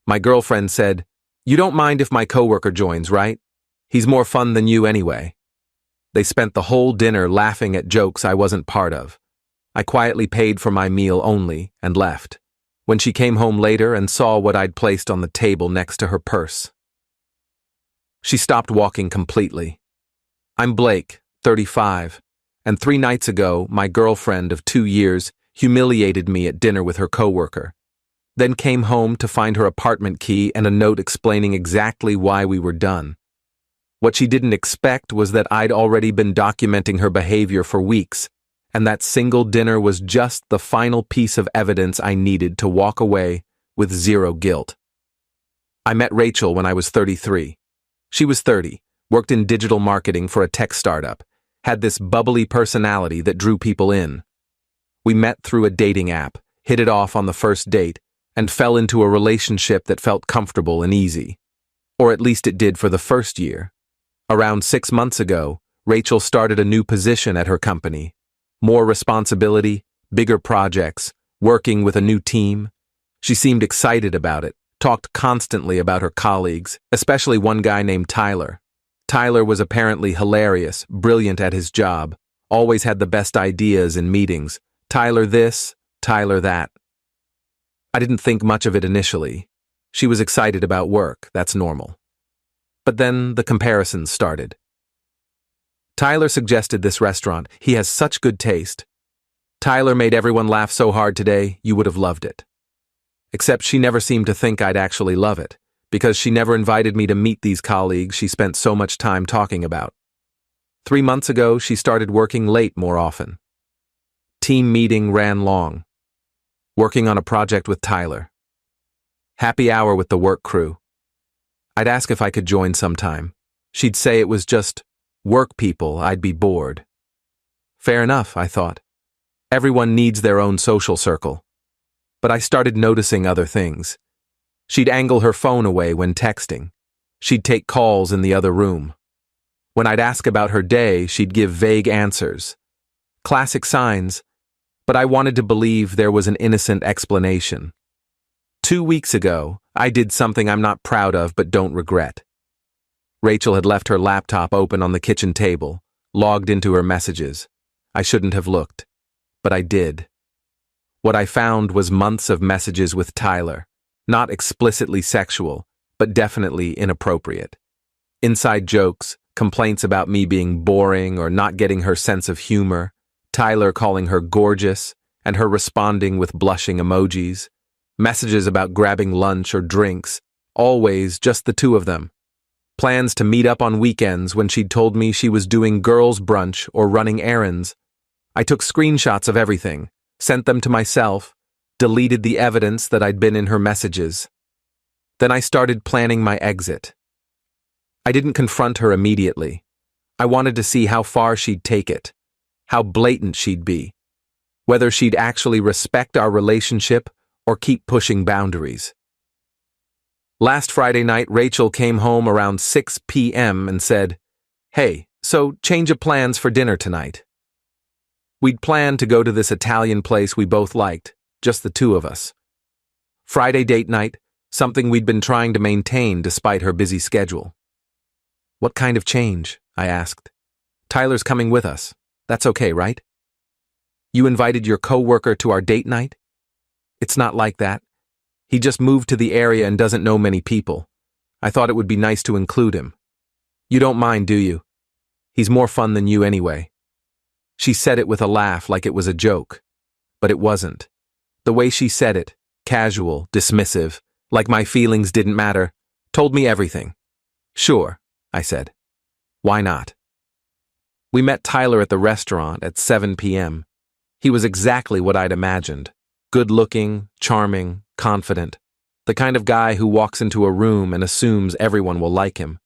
My girlfriend said, "You don't mind if my coworker joins, right? He's more fun than you anyway." They spent the whole dinner laughing at jokes I wasn't part of. I quietly paid for my meal only and left. When she came home later and saw what I'd placed on the table next to her purse, she stopped walking completely. I'm Blake, 35, and 3 nights ago, my girlfriend of 2 years humiliated me at dinner with her coworker, then came home to find her apartment key and a note explaining exactly why we were done. What she didn't expect was that I'd already been documenting her behavior for weeks, and that single dinner was just the final piece of evidence I needed to walk away with zero guilt. I met Rachel when I was 33. She was 30, worked in digital marketing for a tech startup, had this bubbly personality that drew people in. We met through a dating app, hit it off on the first date, and fell into a relationship that felt comfortable and easy. Or at least it did for the first year. Around 6 months ago, Rachel started a new position at her company. More responsibility, bigger projects, working with a new team. She seemed excited about it, talked constantly about her colleagues, especially one guy named Tyler. Tyler was apparently hilarious, brilliant at his job, always had the best ideas in meetings. Tyler this, Tyler that. I didn't think much of it initially. She was excited about work, that's normal. But then the comparisons started. Tyler suggested this restaurant. He has such good taste. Tyler made everyone laugh so hard today, you would have loved it. Except she never seemed to think I'd actually love it, because she never invited me to meet these colleagues she spent so much time talking about. 3 months ago, she started working late more often. Team meeting ran long. Working on a project with Tyler. Happy hour with the work crew. I'd ask if I could join sometime. She'd say it was just work people, I'd be bored. Fair enough, I thought. Everyone needs their own social circle. But I started noticing other things. She'd angle her phone away when texting. She'd take calls in the other room. When I'd ask about her day, she'd give vague answers. Classic signs, but I wanted to believe there was an innocent explanation. 2 weeks ago, I did something I'm not proud of but don't regret. Rachel had left her laptop open on the kitchen table, logged into her messages. I shouldn't have looked, but I did. What I found was months of messages with Tyler, not explicitly sexual, but definitely inappropriate. Inside jokes, complaints about me being boring or not getting her sense of humor, Tyler calling her gorgeous, and her responding with blushing emojis. Messages about grabbing lunch or drinks, always just the two of them. Plans to meet up on weekends when she'd told me she was doing girls' brunch or running errands. I took screenshots of everything, sent them to myself, deleted the evidence that I'd been in her messages. Then I started planning my exit. I didn't confront her immediately. I wanted to see how far she'd take it, how blatant she'd be, whether she'd actually respect our relationship or keep pushing boundaries. Last Friday night, Rachel came home around 6 p.m. and said, "Hey, so change of plans for dinner tonight." We'd planned to go to this Italian place we both liked, just the two of us. Friday date night, something we'd been trying to maintain despite her busy schedule. "What kind of change?" I asked. "Tyler's coming with us. That's okay, right?" "You invited your coworker to our date night?" "It's not like that. He just moved to the area and doesn't know many people. I thought it would be nice to include him." "You don't mind, do you? He's more fun than you anyway." She said it with a laugh like it was a joke. But it wasn't. The way she said it, casual, dismissive, like my feelings didn't matter, told me everything. "Sure," I said. "Why not?" We met Tyler at the restaurant at 7 p.m. He was exactly what I'd imagined. Good-looking, charming, confident. The kind of guy who walks into a room and assumes everyone will like him.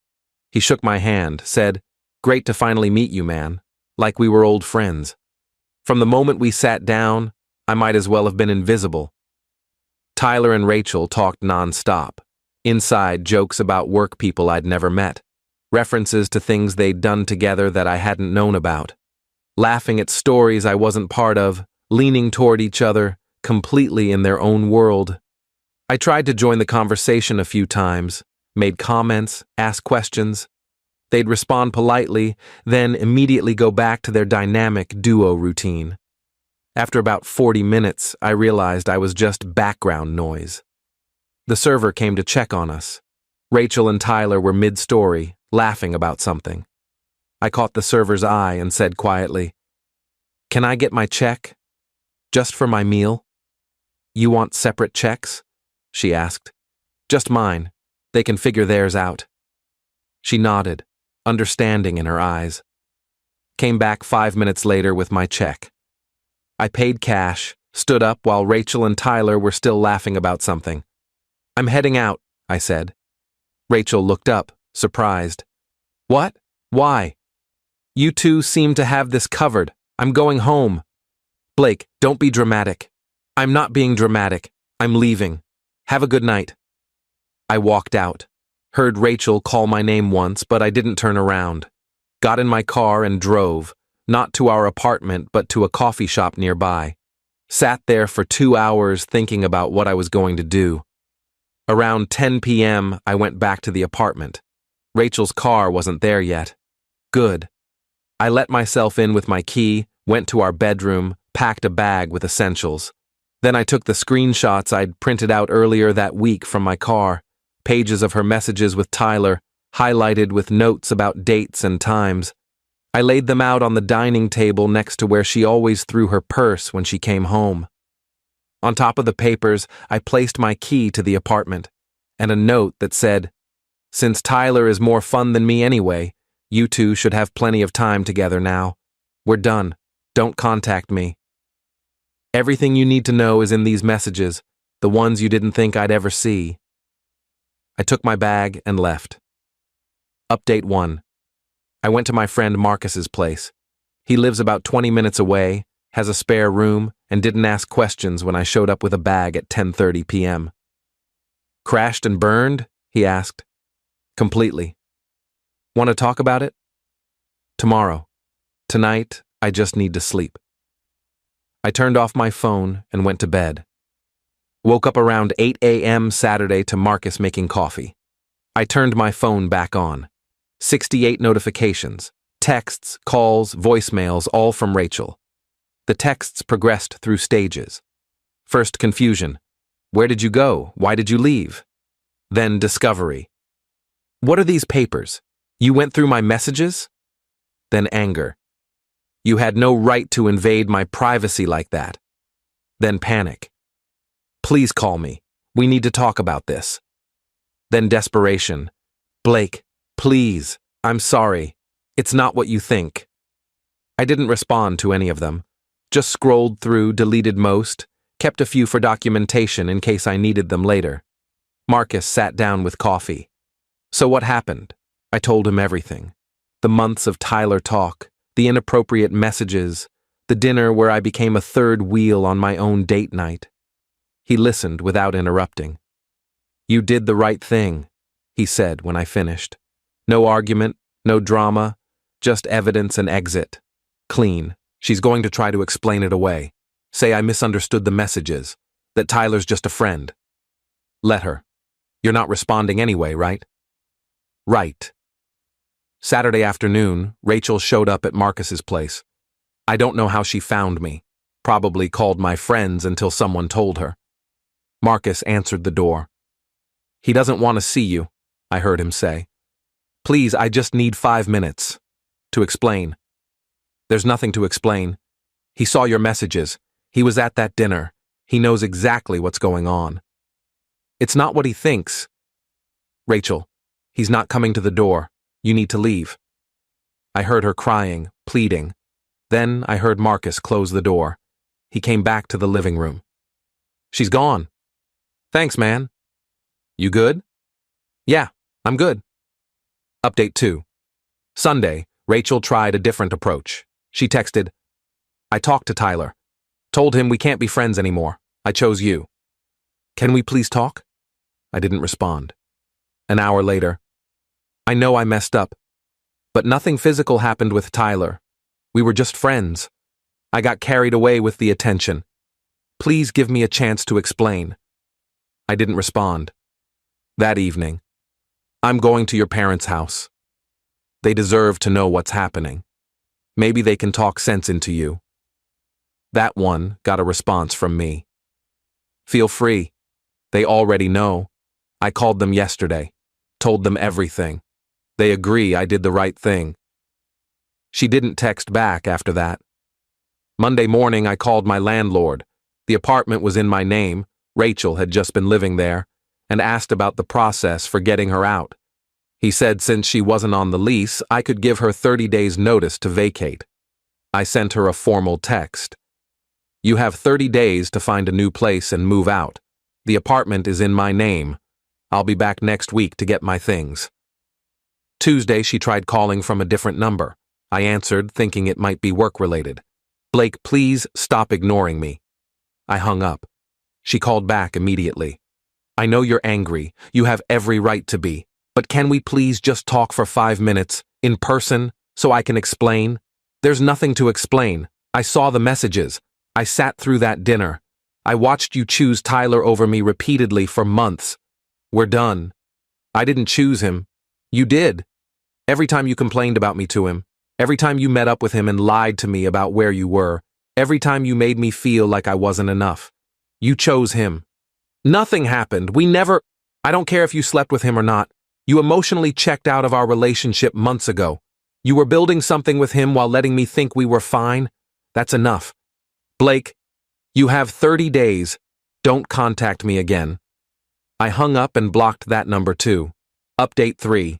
He shook my hand, said, "Great to finally meet you, man," like we were old friends. From the moment we sat down, I might as well have been invisible. Tyler and Rachel talked nonstop. Inside, jokes about work people I'd never met. References to things they'd done together that I hadn't known about. Laughing at stories I wasn't part of, leaning toward each other, completely in their own world. I tried to join the conversation a few times, made comments, asked questions. They'd respond politely, then immediately go back to their dynamic duo routine. After about 40 minutes, I realized I was just background noise. The server came to check on us. Rachel and Tyler were mid-story, laughing about something. I caught the server's eye and said quietly, "Can I get my check? Just for my meal?" "You want separate checks?" she asked. "Just mine. They can figure theirs out." She nodded, understanding in her eyes. Came back 5 minutes later with my check. I paid cash, stood up while Rachel and Tyler were still laughing about something. "I'm heading out," I said. Rachel looked up, surprised. "What? Why?" "You two seem to have this covered. I'm going home." "Blake, don't be dramatic." "I'm not being dramatic. I'm leaving. Have a good night." I walked out. Heard Rachel call my name once, but I didn't turn around. Got in my car and drove, not to our apartment, but to a coffee shop nearby. Sat there for 2 hours thinking about what I was going to do. Around 10 p.m., I went back to the apartment. Rachel's car wasn't there yet. Good. I let myself in with my key, went to our bedroom, packed a bag with essentials. Then I took the screenshots I'd printed out earlier that week from my car, pages of her messages with Tyler, highlighted with notes about dates and times. I laid them out on the dining table next to where she always threw her purse when she came home. On top of the papers, I placed my key to the apartment, and a note that said, "Since Tyler is more fun than me anyway, you two should have plenty of time together now. We're done. Don't contact me. Everything you need to know is in these messages, the ones you didn't think I'd ever see." I took my bag and left. Update 1. I went to my friend Marcus's place. He lives about 20 minutes away, has a spare room, and didn't ask questions when I showed up with a bag at 10:30 p.m. "Crashed and burned?" he asked. "Completely." "Want to talk about it?" "Tomorrow. Tonight, I just need to sleep." I turned off my phone and went to bed. Woke up around 8 a.m. Saturday to Marcus making coffee. I turned my phone back on. 68 notifications, texts, calls, voicemails, all from Rachel. The texts progressed through stages. First, confusion. "Where did you go? Why did you leave?" Then discovery. "What are these papers? You went through my messages?" Then anger. "You had no right to invade my privacy like that." Then panic. "Please call me. We need to talk about this." Then desperation. "Blake, please, I'm sorry. It's not what you think." I didn't respond to any of them. Just scrolled through, deleted most, kept a few for documentation in case I needed them later. Marcus sat down with coffee. "So what happened?" I told him everything. The months of Tyler talk, the inappropriate messages, the dinner where I became a third wheel on my own date night. He listened without interrupting. "You did the right thing," he said when I finished. "No argument, no drama, just evidence and exit. Clean. She's going to try to explain it away. Say I misunderstood the messages, that Tyler's just a friend. Let her. You're not responding anyway, right?" "Right." Saturday afternoon, Rachel showed up at Marcus's place. I don't know how she found me. Probably called my friends until someone told her. Marcus answered the door. "He doesn't want to see you," I heard him say. "Please, I just need 5 minutes. To explain." "There's nothing to explain. He saw your messages. He was at that dinner. He knows exactly what's going on." "It's not what he thinks." "Rachel, he's not coming to the door. You need to leave." I heard her crying, pleading. Then I heard Marcus close the door. He came back to the living room. "She's gone." "Thanks, man." "You good?" "Yeah, I'm good." Update 2. Sunday, Rachel tried a different approach. She texted, "I talked to Tyler. Told him we can't be friends anymore. I chose you. Can we please talk?" I didn't respond. An hour later, "I know I messed up, but nothing physical happened with Tyler. We were just friends. I got carried away with the attention. Please give me a chance to explain." I didn't respond. That evening, I'm going to your parents' house. They deserve to know what's happening. Maybe they can talk sense into you. That one got a response from me. Feel free. They already know. I called them yesterday, told them everything. They agree I did the right thing. She didn't text back after that. Monday morning, I called my landlord. The apartment was in my name. Rachel had just been living there, and asked about the process for getting her out. He said since she wasn't on the lease, I could give her 30 days notice to vacate. I sent her a formal text. You have 30 days to find a new place and move out. The apartment is in my name. I'll be back next week to get my things. Tuesday, she tried calling from a different number. I answered, thinking it might be work-related. Blake, please stop ignoring me. I hung up. She called back immediately. I know you're angry. You have every right to be. But can we please just talk for 5 minutes, in person, so I can explain? There's nothing to explain. I saw the messages. I sat through that dinner. I watched you choose Tyler over me repeatedly for months. We're done. I didn't choose him. You did. Every time you complained about me to him, every time you met up with him and lied to me about where you were, every time you made me feel like I wasn't enough, you chose him. Nothing happened. I don't care if you slept with him or not. You emotionally checked out of our relationship months ago. You were building something with him while letting me think we were fine. That's enough. Blake, you have 30 days. Don't contact me again. I hung up and blocked that number too. Update 3.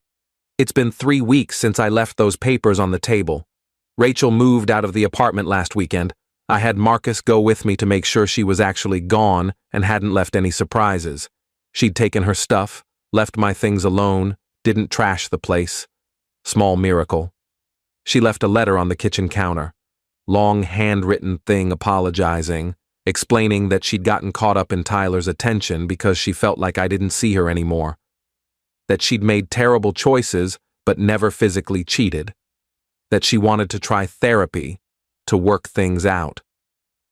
It's been 3 weeks since I left those papers on the table. Rachel moved out of the apartment last weekend. I had Marcus go with me to make sure she was actually gone and hadn't left any surprises. She'd taken her stuff, left my things alone, didn't trash the place. Small miracle. She left a letter on the kitchen counter. Long handwritten thing apologizing, explaining that she'd gotten caught up in Tyler's attention because she felt like I didn't see her anymore. That she'd made terrible choices but never physically cheated. That she wanted to try therapy to work things out.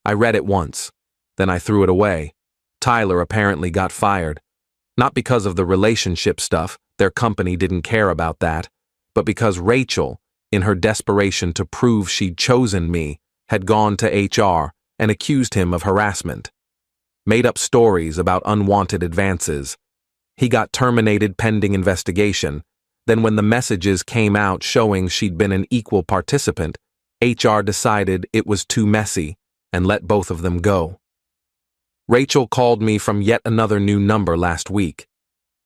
I read it once, then I threw it away. Tyler apparently got fired. Not because of the relationship stuff, their company didn't care about that, but because Rachel, in her desperation to prove she'd chosen me, had gone to HR and accused him of harassment. Made up stories about unwanted advances. He got terminated pending investigation. Then when the messages came out showing she'd been an equal participant, HR decided it was too messy and let both of them go. Rachel called me from yet another new number last week.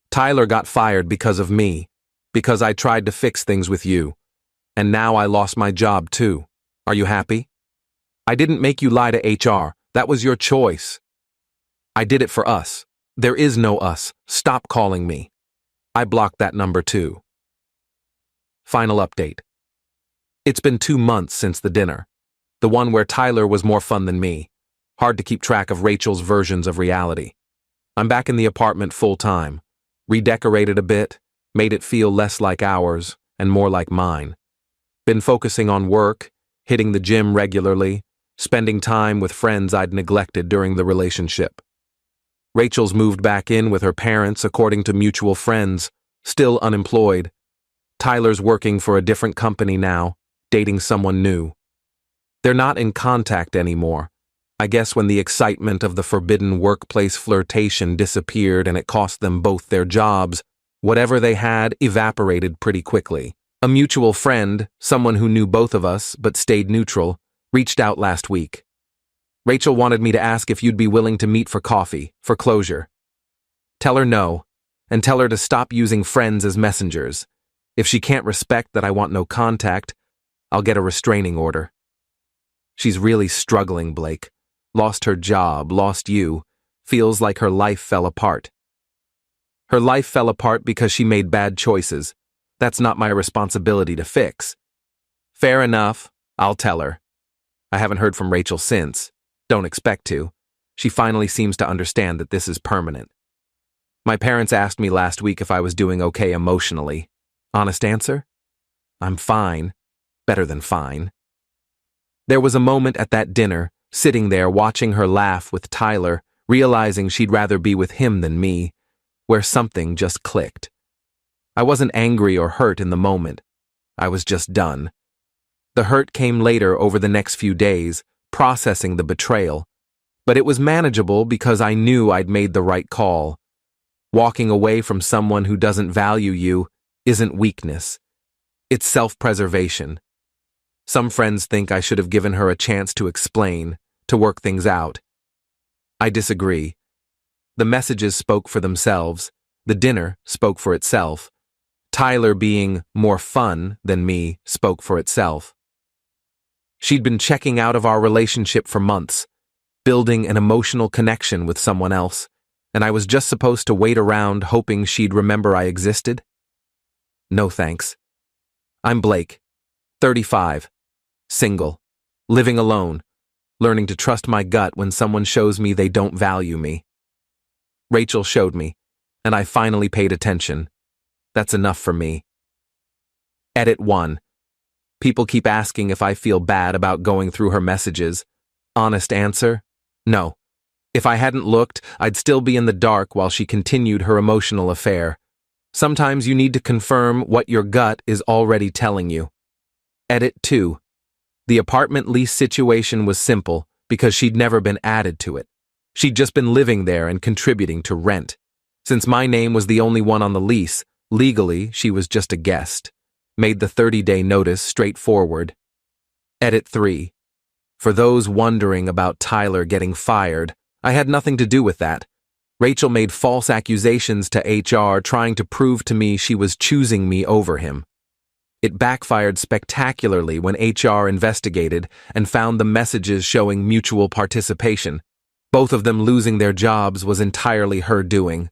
Tyler got fired because of me, because I tried to fix things with you. And now I lost my job too. Are you happy? I didn't make you lie to HR. That was your choice. I did it for us. There is no us. Stop calling me. I blocked that number too. Final update. It's been 2 months since the dinner. The one where Tyler was more fun than me. Hard to keep track of Rachel's versions of reality. I'm back in the apartment full time. Redecorated a bit, made it feel less like ours and more like mine. Been focusing on work, hitting the gym regularly, spending time with friends I'd neglected during the relationship. Rachel's moved back in with her parents according to mutual friends, still unemployed. Tyler's working for a different company now, dating someone new. They're not in contact anymore. I guess when the excitement of the forbidden workplace flirtation disappeared and it cost them both their jobs, whatever they had evaporated pretty quickly. A mutual friend, someone who knew both of us but stayed neutral, reached out last week. Rachel wanted me to ask if you'd be willing to meet for coffee, for closure. Tell her no, and tell her to stop using friends as messengers. If she can't respect that I want no contact, I'll get a restraining order. She's really struggling, Blake. Lost her job, lost you. Feels like her life fell apart. Her life fell apart because she made bad choices. That's not my responsibility to fix. Fair enough, I'll tell her. I haven't heard from Rachel since. Don't expect to. She finally seems to understand that this is permanent. My parents asked me last week if I was doing okay emotionally. Honest answer? I'm fine. Better than fine. There was a moment at that dinner, sitting there watching her laugh with Tyler, realizing she'd rather be with him than me, where something just clicked. I wasn't angry or hurt in the moment. I was just done. The hurt came later over the next few days, processing the betrayal. But it was manageable because I knew I'd made the right call. Walking away from someone who doesn't value you isn't weakness. It's self-preservation. Some friends think I should have given her a chance to explain, to work things out. I disagree. The messages spoke for themselves. The dinner spoke for itself. Tyler being more fun than me spoke for itself. She'd been checking out of our relationship for months, building an emotional connection with someone else, and I was just supposed to wait around hoping she'd remember I existed? No thanks. I'm Blake, 35, single, living alone, learning to trust my gut when someone shows me they don't value me. Rachel showed me, and I finally paid attention. That's enough for me. Edit 1. People keep asking if I feel bad about going through her messages. Honest answer? No. If I hadn't looked, I'd still be in the dark while she continued her emotional affair. Sometimes you need to confirm what your gut is already telling you. Edit 2. The apartment lease situation was simple because she'd never been added to it. She'd just been living there and contributing to rent. Since my name was the only one on the lease, legally she was just a guest. Made the 30-day notice straightforward. Edit 3. For those wondering about Tyler getting fired, I had nothing to do with that. Rachel made false accusations to HR trying to prove to me she was choosing me over him. It backfired spectacularly when HR investigated and found the messages showing mutual participation. Both of them losing their jobs was entirely her doing.